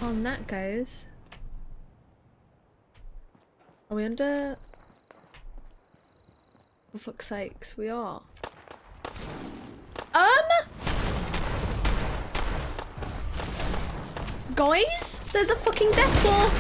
On that goes. Are we under? For fuck's sakes, we are. Guys, there's a fucking death claw.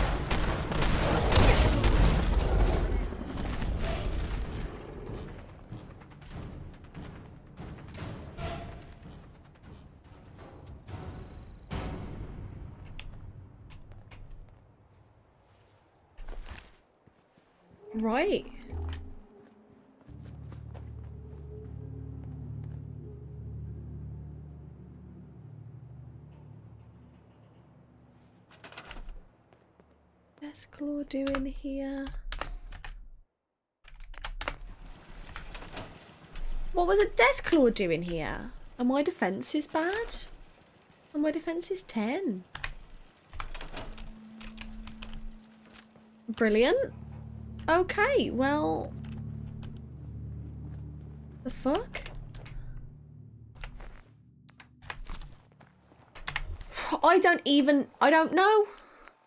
Right. Death claw doing here? What was a death claw doing here? And my defense is bad? And my defense is 10. Brilliant. Okay, well... The fuck? I don't know.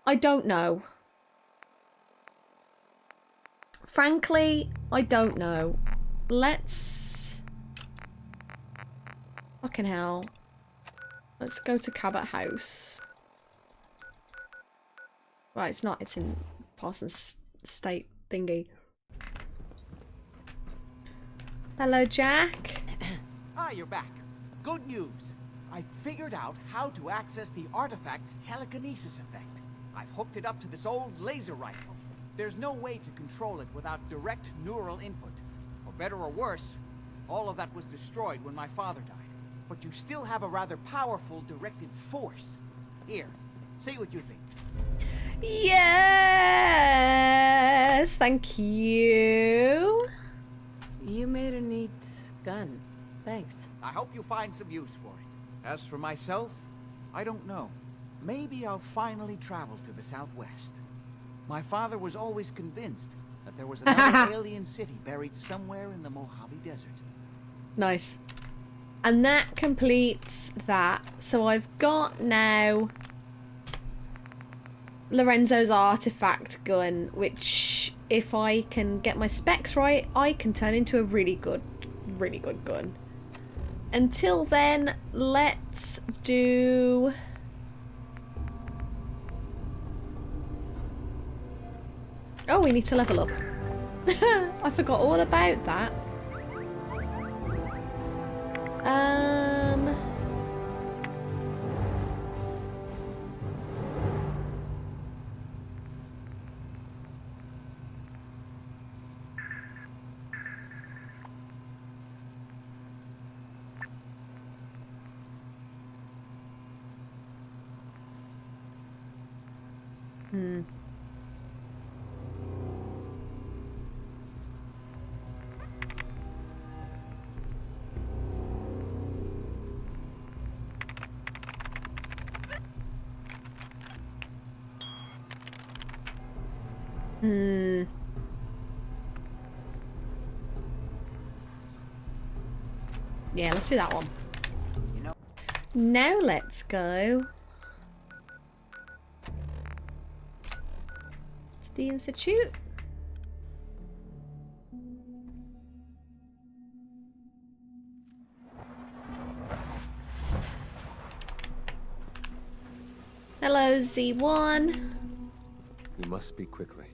I don't know. Frankly, I don't know. Let's... Fucking hell. Let's go to Cabot House. Right, it's not. It's in Parsons State thingy. Hello, Jack. Ah, you're back. Good news. I figured out how to access the artifact's telekinesis effect. I've hooked it up to this old laser rifle. There's no way to control it without direct neural input. For better or worse, all of that was destroyed when my father died. But you still have a rather powerful directed force. Here, say what you think. Yes! Thank you. You made a neat gun. Thanks. I hope you find some use for it. As for myself, I don't know. Maybe I'll finally travel to the Southwest. My father was always convinced that there was another alien city buried somewhere in the Mojave Desert. Nice. And that completes that. So I've got now Lorenzo's artifact gun, which if I can get my specs right, I can turn into a really good gun. Until then, let's do... Oh, we need to level up. I forgot all about that. Yeah, let's do that one. You know, Now let's go to the Institute. Hello, Z1. We must speak quickly.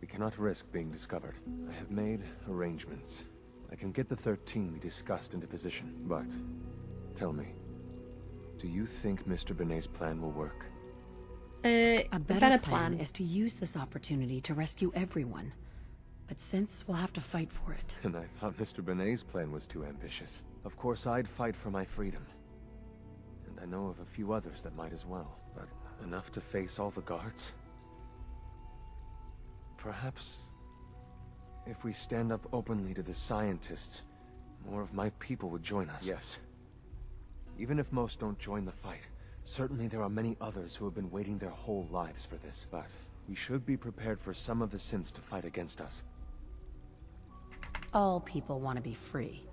We cannot risk being discovered. I have made arrangements. I can get the 13 we discussed into position, but tell me, do you think Mr. Benet's plan will work? A better plan is to use this opportunity to rescue everyone. But since we'll have to fight for it. And I thought Mr. Benet's plan was too ambitious. Of course, I'd fight for my freedom. And I know of a few others that might as well. But enough to face all the guards? Perhaps if we stand up openly to the scientists, more of my people would join us. Yes. Even if most don't join the fight, certainly there are many others who have been waiting their whole lives for this. But we should be prepared for some of the synths to fight against us. All people want to be free.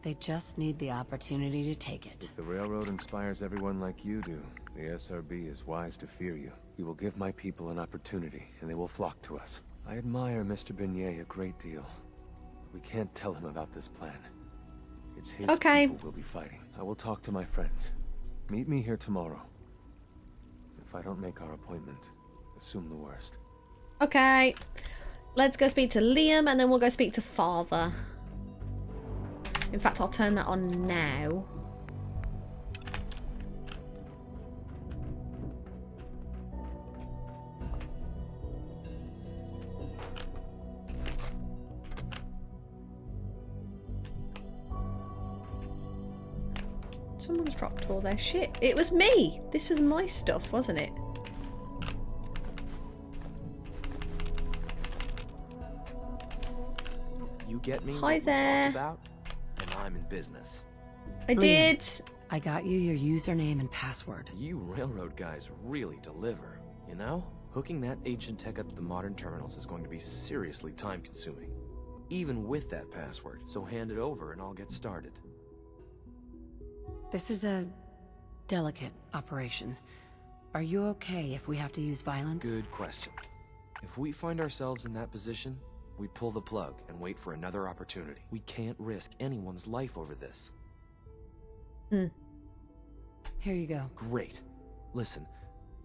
They just need the opportunity to take it. If the railroad inspires everyone like you do, the SRB is wise to fear you. You will give my people an opportunity, and they will flock to us. I admire Mr. Beignet a great deal. We can't tell him about this plan. It's his people we'll be fighting. I will talk to my friends. Meet me here tomorrow. If I don't make our appointment, assume the worst. Okay. Let's go speak to Liam, and then we'll go speak to Father. In fact, I'll turn that on now. Someone's dropped all their shit. It was me! This was my stuff, wasn't it? You get me? Hi there. About, and I'm in business. I did. I got you your username and password. You railroad guys really deliver, you know? Hooking that ancient tech up to the modern terminals is going to be seriously time-consuming. Even with that password, so hand it over and I'll get started. This is a delicate operation. Are you okay if we have to use violence? Good question. If we find ourselves in that position, we pull the plug and wait for another opportunity. We can't risk anyone's life over this. Here you go. Great. Listen,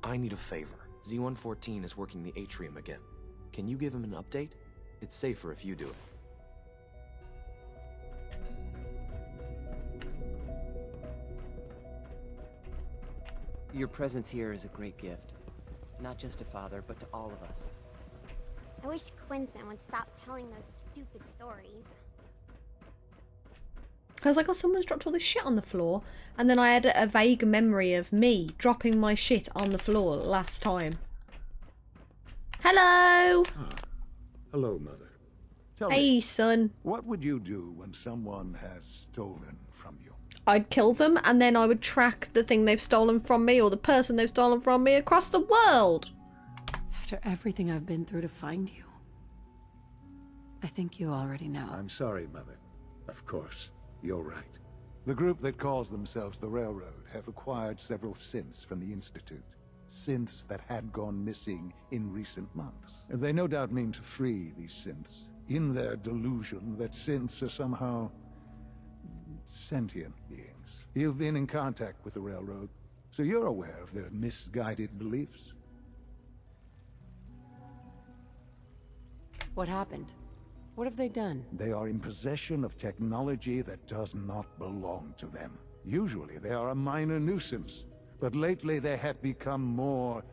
I need a favor. Z-114 is working the atrium again. Can you give him an update? It's safer if you do it. Your presence here is a great gift. Not just to Father, but to all of us. I wish Quentin would stop telling those stupid stories. I was like, oh, someone's dropped all this shit on the floor. And then I had a vague memory of me dropping my shit on the floor last time. Hello! Hello, Mother. Tell Hey, me, son. what would you do when someone has stolen from you? I'd kill them, and then I would track the thing they've stolen from me, or the person they've stolen from me, across the world. After everything I've been through to find you, I think you already know. I'm sorry, Mother. Of course, you're right. The group that calls themselves the Railroad have acquired several synths from the Institute. Synths that had gone missing in recent months. And they no doubt mean to free these synths, in their delusion that synths are somehow sentient beings. You've been in contact with the Railroad, so you're aware of their misguided beliefs. What happened? What have they done? They are in possession of technology that does not belong to them. Usually they are a minor nuisance, but lately they have become more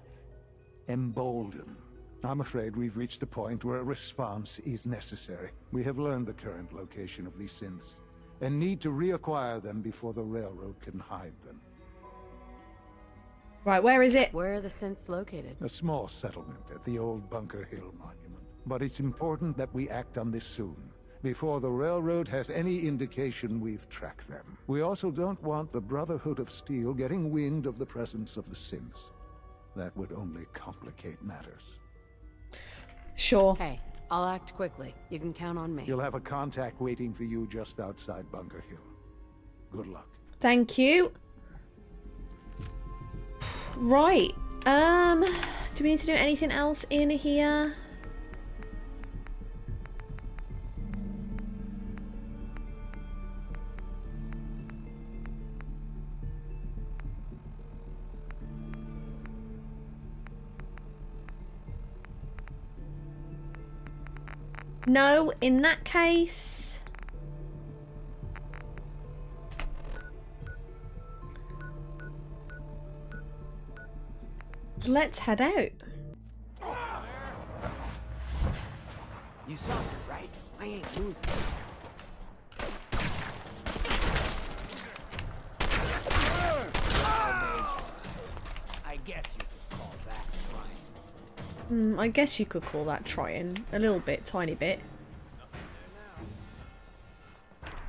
emboldened. I'm afraid we've reached the point where a response is necessary. We have learned the current location of these synths, and need to reacquire them before the Railroad can hide them. Right, where is it? Where are the synths located? A small settlement at the old Bunker Hill Monument. But it's important that we act on this soon, before the Railroad has any indication we've tracked them. We also don't want the Brotherhood of Steel getting wind of the presence of the synths. That would only complicate matters. Sure. Hey, I'll act quickly. You can count on me. You'll have a contact waiting for you just outside Bunker Hill. Good luck. Thank you. Right. Do we need to do anything else in here? No, in that case... let's head out. You saw it, right? I ain't losing. I guess you could call that fine. I guess you could call that trying. A little bit, tiny bit.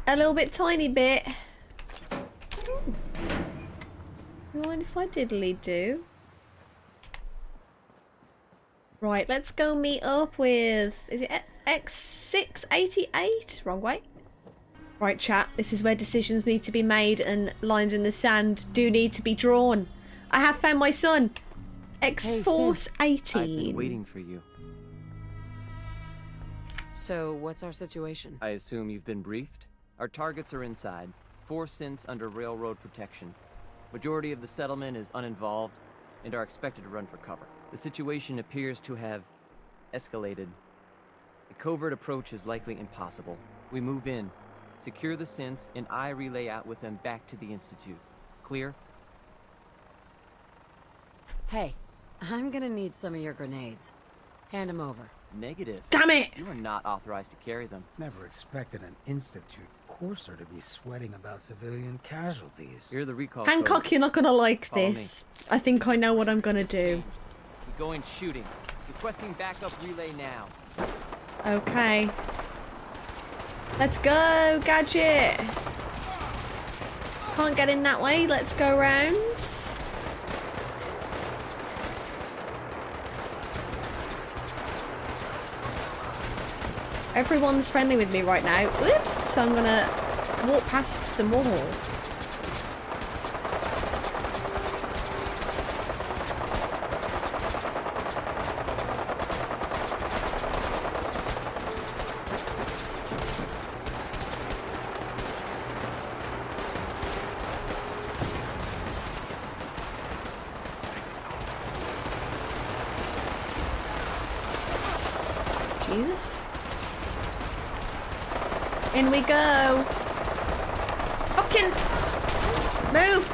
A little bit, tiny bit. You mind if I diddly do? Right, let's go meet up with... is it X688? Wrong way. Right, chat, this is where decisions need to be made and lines in the sand do need to be drawn. I have found my son. X-Force 18. I've been waiting for you. So, what's our situation? I assume you've been briefed? Our targets are inside. 4 synths under railroad protection. Majority of the settlement is uninvolved and are expected to run for cover. The situation appears to have escalated. A covert approach is likely impossible. We move in, secure the synths, and I relay out with them back to the Institute. Clear? Hey, I'm gonna need some of your grenades. Hand them over. Negative. Damn it! You are not authorized to carry them. Never expected an Institute courser to be sweating about civilian casualties. Here are the recall Hancock, codes. you're not gonna like Follow this. I think I know what I'm gonna do. We go in shooting. Requesting backup relay now. Okay. Let's go, Gadget! Can't get in that way, let's go round. Everyone's friendly with me right now. Oops! So I'm gonna walk past them all. Jesus. In we go. Fucking move.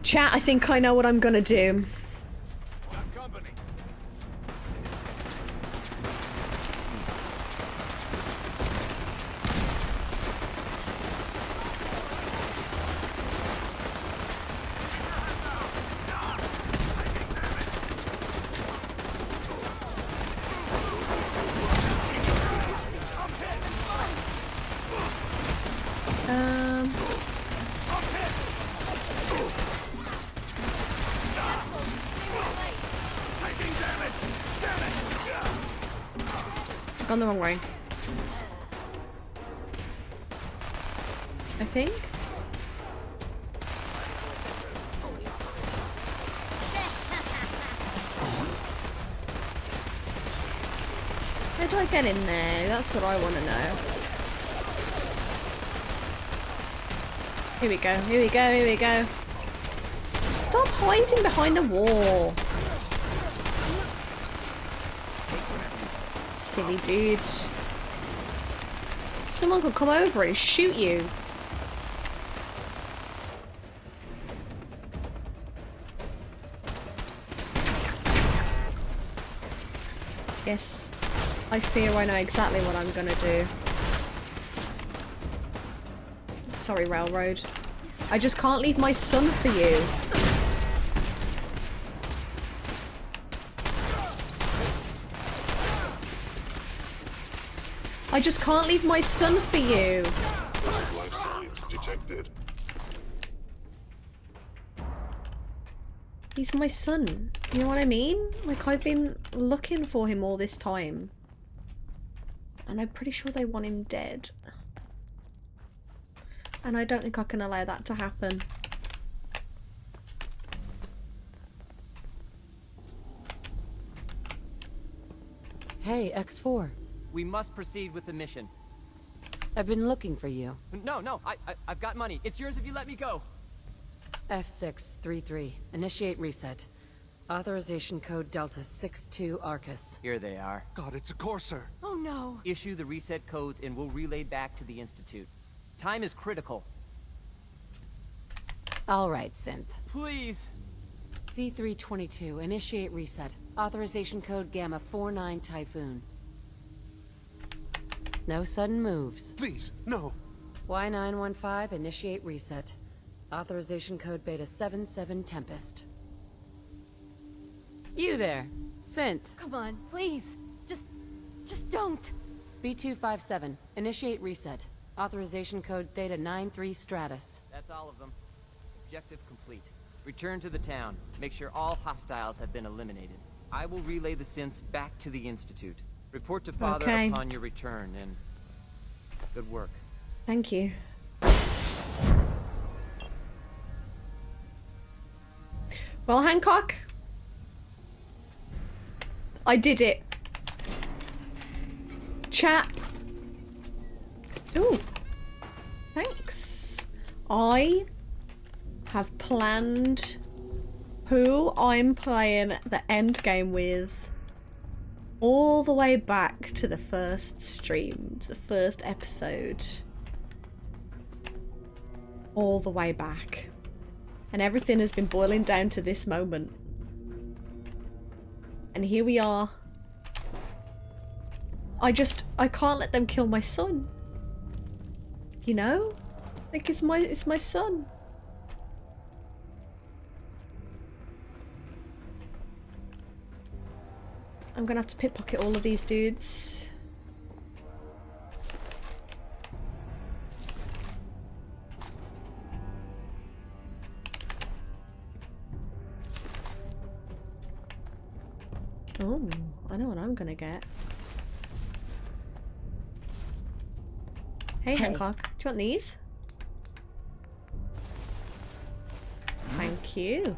Chat, I think I know what I'm gonna do. Gone the wrong way. I think. How do I get in there? That's what I want to know. Here we go, here we go, here we go. Stop hiding behind a wall. Silly dude. Someone could come over and shoot you. Yes, I fear I know exactly what I'm gonna do. Sorry, Railroad. I just can't leave my son for you. I just can't leave my son for you. Life signs detected. He's my son. You know what I mean? Like, I've been looking for him all this time. And I'm pretty sure they want him dead. And I don't think I can allow that to happen. Hey, X4. We must proceed with the mission. I've been looking for you. No, I've got money. It's yours if you let me go. F633. Initiate reset. Authorization code Delta 62 Arcus. Here they are. God, it's a courser. Oh no! Issue the reset codes and we'll relay back to the Institute. Time is critical. Alright, Synth. Please. C322. Initiate reset. Authorization code Gamma 49 Typhoon. No sudden moves. Please, no. Y915. Initiate reset. Authorization code Beta 77 Tempest. You there, Synth. Come on, please. Just don't. B257. Initiate reset. Authorization code Theta 93 Stratus. That's all of them. Objective complete. Return to the town. Make sure all hostiles have been eliminated. I will relay the synths back to the Institute. Report to Father upon your return, and good work. Thank you. Well, Hancock, I did it. Chat. Ooh. Thanks. I have planned who I'm playing the end game with all the way back to the first stream, to the first episode. All the way back. And everything has been boiling down to this moment. And here we are. I can't let them kill my son. You know? Like it's my son. I'm gonna have to pickpocket all of these dudes. Oh, I know what I'm gonna get. Hey, Hancock, do you want these? Thank you.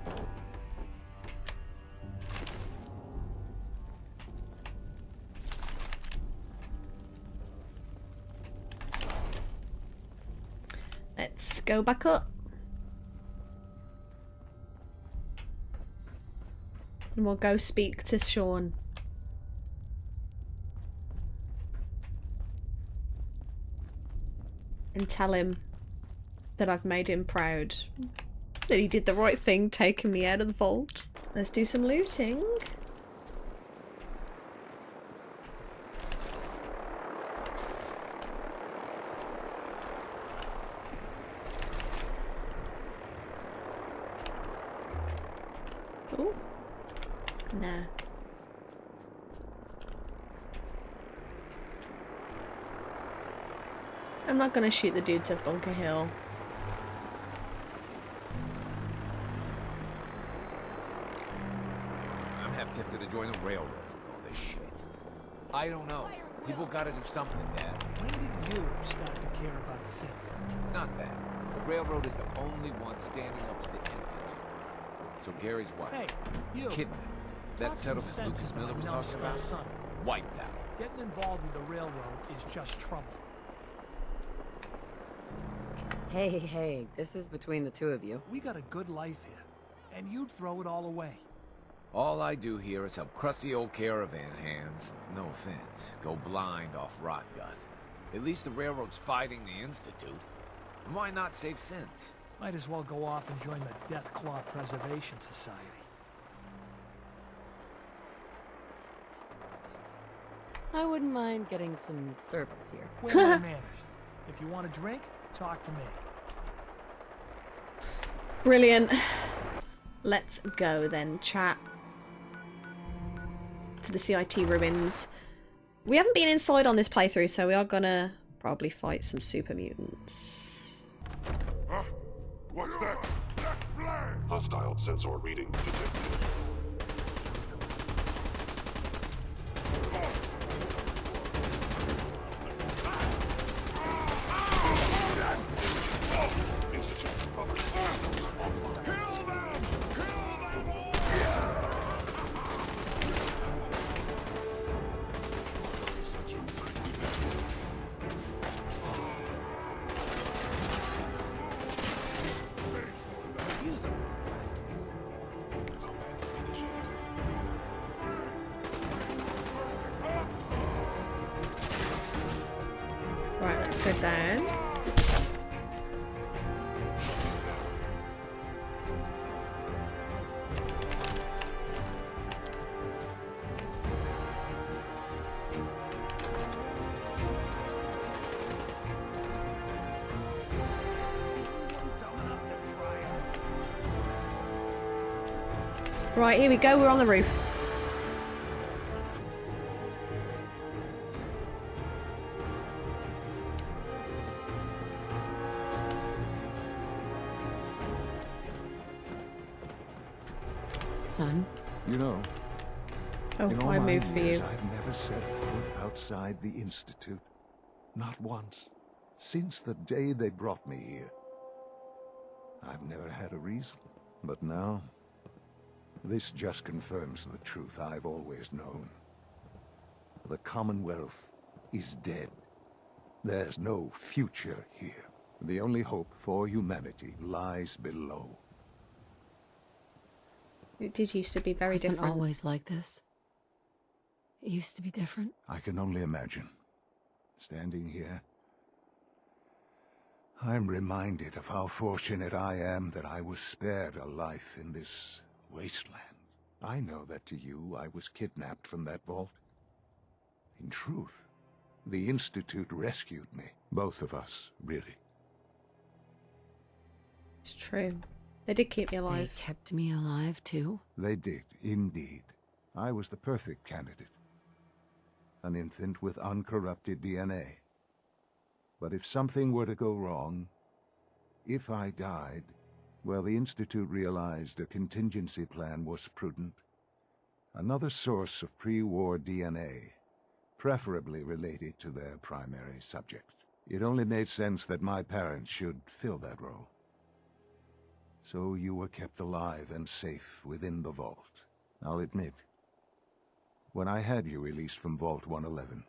Let's go back up. And we'll go speak to Sean. And tell him that I've made him proud. That he did the right thing taking me out of the vault. Let's do some looting. Oh. Nah. I'm not gonna shoot the dudes at Bunker Hill. I'm half tempted to join the railroad with all this shit. I don't know. People gotta do something, Dad. When did you start to care about synths? It's not that. The railroad is the only one standing up to the Institute. So Gary's wife, Hey, you. kidnapped. That settlement Lucas Miller was talking about, son. wiped out. Getting involved with the railroad is just trouble. Hey, this is between the two of you. We got a good life here, and you'd throw it all away. All I do here is help crusty old caravan hands, no offense, go blind off rot gut. At least the railroad's fighting the Institute. And why not save synths? Might as well go off and join the Death Claw Preservation Society. I wouldn't mind getting some service here. Well managed. If you want a drink, talk to me. Brilliant. Let's go then, chat. To the CIT ruins. We haven't been inside on this playthrough, so we are gonna probably fight some super mutants. What's that? Hostile sensor reading detected. Right, let's go down. Right, here we go, we're on the roof. son. You know, Oh, in all I my moved for years, you. I've never set foot outside the Institute. Not once. Since the day they brought me here. I've never had a reason. But now, this just confirms the truth I've always known. The Commonwealth is dead. There's no future here. The only hope for humanity lies below. It did used to be very Wasn't different. always like this. It used to be different. I can only imagine. Standing here, I'm reminded of how fortunate I am that I was spared a life in this wasteland. I know that to you, I was kidnapped from that vault. In truth, the Institute rescued me. Both of us, really. It's true. They did keep me alive. They kept me alive, too? They did, indeed. I was the perfect candidate. An infant with uncorrupted DNA. But if something were to go wrong, if I died, well, the Institute realized a contingency plan was prudent. Another source of pre-war DNA, preferably related to their primary subject. It only made sense that my parents should fill that role. So you were kept alive and safe within the vault. I'll admit, when I had you released from Vault 111,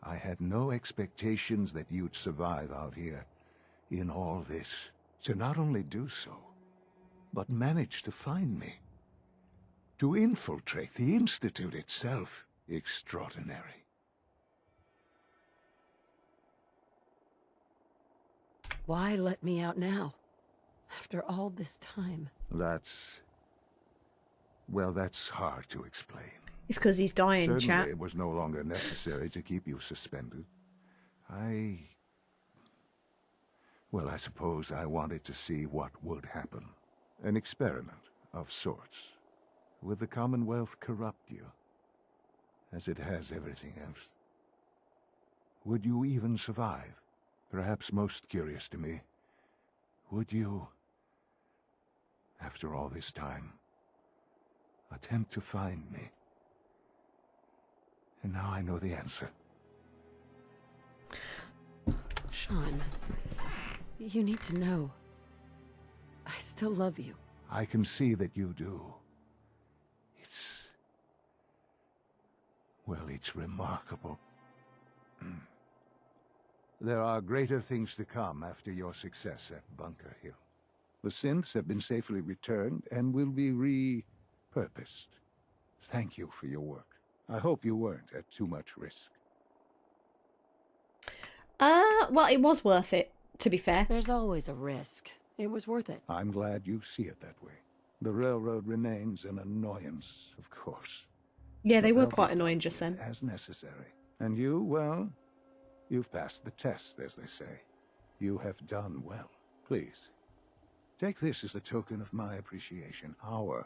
I had no expectations that you'd survive out here in all this. To not only do so, but manage to find me. To infiltrate the Institute itself. Extraordinary. Why let me out now? After all this time. Well, that's hard to explain. It's because he's dying, Certainly chat. it was no longer necessary to keep you suspended. Well, I suppose I wanted to see what would happen. An experiment of sorts. Would the Commonwealth corrupt you? As it has everything else? Would you even survive? Perhaps most curious to me, would you, after all this time, attempt to find me? And now I know the answer. Sean, you need to know. I still love you. I can see that you do. It's remarkable. There are greater things to come after your success at Bunker Hill. The synths have been safely returned and will be repurposed. Thank you for your work. I hope you weren't at too much risk. Well, it was worth it, to be fair. There's always a risk. It was worth it. I'm glad you see it that way. The railroad remains an annoyance, of course. Yeah, they But were they'll quite be annoying dealt just with then. as necessary. And you, well, you've passed the test, as they say. You have done well. Please, take this as a token of my appreciation. Our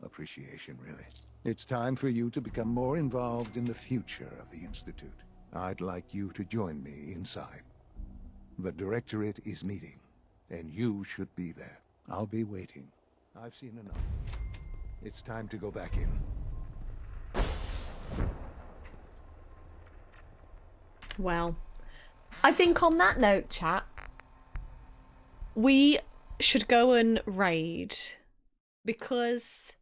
appreciation, really. It's time for you to become more involved in the future of the Institute. I'd like you to join me inside. The Directorate is meeting, and you should be there. I'll be waiting. I've seen enough. It's time to go back in. Well, I think on that note, chat, we should go and raid, because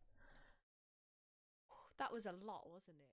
that was a lot, wasn't it?